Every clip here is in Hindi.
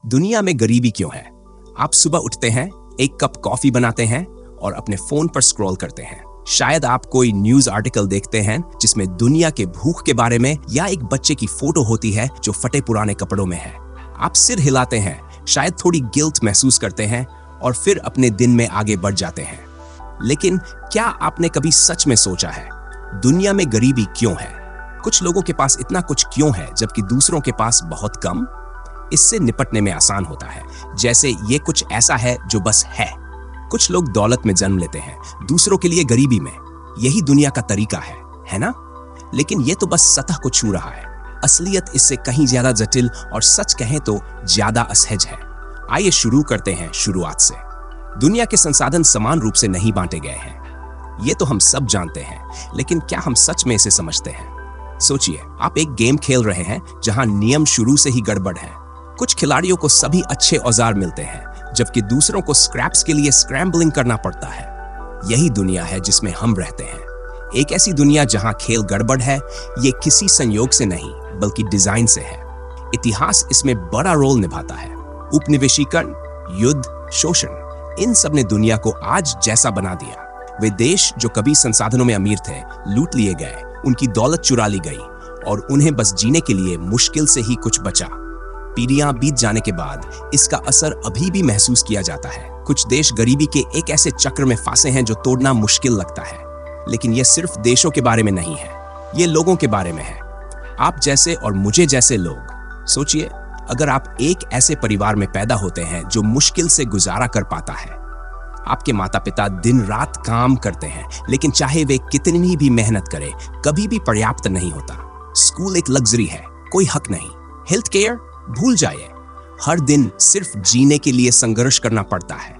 दुनिया में गरीबी क्यों है? आप सुबह उठते हैं, एक कप कॉफी बनाते हैं और अपने फोन पर स्क्रॉल करते हैं। शायद आप कोई न्यूज आर्टिकल देखते हैं जिसमें दुनिया के भूख के बारे में या एक बच्चे की फोटो होती है जो फटे पुराने कपड़ों में है। आप सिर हिलाते हैं, शायद थोड़ी गिल्ट महसूस करते हैं और फिर अपने दिन में आगे बढ़ जाते हैं। लेकिन क्या आपने कभी सच में सोचा है, दुनिया में गरीबी क्यों है? कुछ लोगों के पास इतना कुछ क्यों है जबकि दूसरों के पास बहुत कम? इससे निपटने में आसान होता है, जैसे ये कुछ ऐसा है जो बस है। कुछ लोग दौलत में जन्म लेते हैं, दूसरों के लिए गरीबी में। यही दुनिया का तरीका है ना? लेकिन ये तो बस सतह को छू रहा है। असलियत इससे कहीं ज्यादा जटिल और सच कहें तो ज्यादा असहज है। आइए शुरू करते हैं शुरुआत से। दुनिया के संसाधन समान रूप से नहीं बांटे गए हैं, ये तो हम सब जानते हैं, लेकिन क्या हम सच में इसे समझते हैं? सोचिए, आप एक गेम खेल रहे हैं जहां नियम शुरू से ही गड़बड़ है। कुछ खिलाड़ियों को सभी अच्छे औजार मिलते हैं, जबकि दूसरों को स्क्रैप्स के लिए स्क्रैम्बलिंग करना पड़ता है। यही दुनिया है जिसमें हम रहते हैं। एक ऐसी दुनिया जहां खेल गड़बड़ है, ये किसी संयोग से नहीं बल्कि डिजाइन से है। इतिहास इसमें बड़ा रोल निभाता है। उपनिवेशीकरण, युद्ध, शोषण, इन सब ने दुनिया को आज जैसा बना दिया। वे देश जो कभी संसाधनों में अमीर थे, लूट लिए गए, उनकी दौलत चुरा ली गई और उन्हें बस जीने के लिए मुश्किल से ही कुछ बचा। पीढ़ियां बीत जाने के बाद इसका असर अभी भी महसूस किया जाता है। कुछ देश गरीबी के एक ऐसे चक्र में फंसे हैं जो तोड़ना मुश्किल लगता है। लेकिन यह सिर्फ देशों के बारे में नहीं है, ये लोगों के बारे में है। आप जैसे और मुझे जैसे लोग। सोचिए, अगर आप एक ऐसे परिवार में पैदा होते हैं जो मुश्किल से गुजारा कर पाता है। आपके माता पिता दिन रात काम करते हैं, लेकिन चाहे वे कितनी भी मेहनत करें, कभी भी पर्याप्त नहीं होता। स्कूल एक लग्जरी है, कोई हक नहीं। हेल्थ केयर भूल जाइए, हर दिन सिर्फ जीने के लिए संघर्ष करना पड़ता है।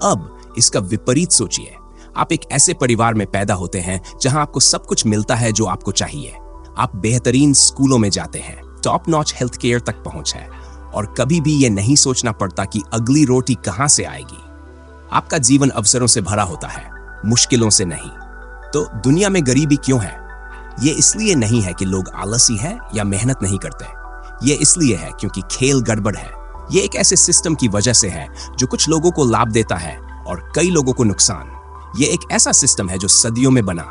अब इसका विपरीत सोचिए, आप एक ऐसे परिवार में पैदा होते हैं जहां आपको सब कुछ मिलता है जो आपको चाहिए। आप बेहतरीन स्कूलों में जाते हैं, टॉप नॉच हेल्थ केयर तक पहुंच है और कभी भी यह नहीं सोचना पड़ता कि अगली रोटी कहां से आएगी। आपका जीवन अवसरों से भरा होता है, मुश्किलों से नहीं। तो दुनिया में गरीबी क्यों है? ये इसलिए नहीं है कि लोग आलसी हैं या मेहनत नहीं करते। ये इसलिए है क्योंकि खेल गड़बड़ है। ये एक ऐसे सिस्टम की वजह से है जो कुछ लोगों को लाभ देता है और कई लोगों को नुकसान। ये एक ऐसा सिस्टम है जो सदियों में बना,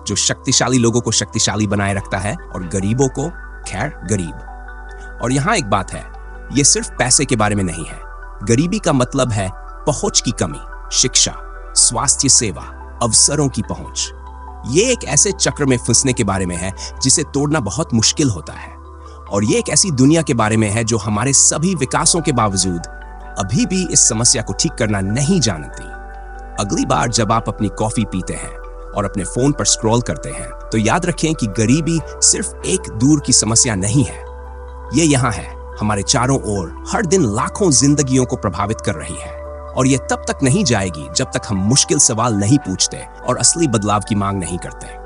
जो शक्तिशाली लोगों को शक्तिशाली बनाए रखता है और गरीबों को खैर गरीब। और यहाँ एक बात है, ये सिर्फ पैसे के बारे में नहीं है। गरीबी का मतलब है पहुंच की कमी, शिक्षा, स्वास्थ्य सेवा, अवसरों की पहुंच। ये एक ऐसे चक्र में फंसने के बारे में है जिसे तोड़ना बहुत मुश्किल होता है। और ये एक ऐसी दुनिया के बारे में है जो हमारे सभी विकासों के बावजूद अभी भी इस समस्या को ठीक करना नहीं जानती। अगली बार जब आप अपनी कॉफी पीते हैं और अपने फोन पर स्क्रॉल करते हैं, तो याद रखें कि गरीबी सिर्फ एक दूर की समस्या नहीं है। ये यहाँ है, हमारे चारों ओर, हर दिन लाखों जिंदगियों को प्रभावित कर रही है। और ये तब तक नहीं जाएगी जब तक हम मुश्किल सवाल नहीं पूछते और असली बदलाव की मांग नहीं करते।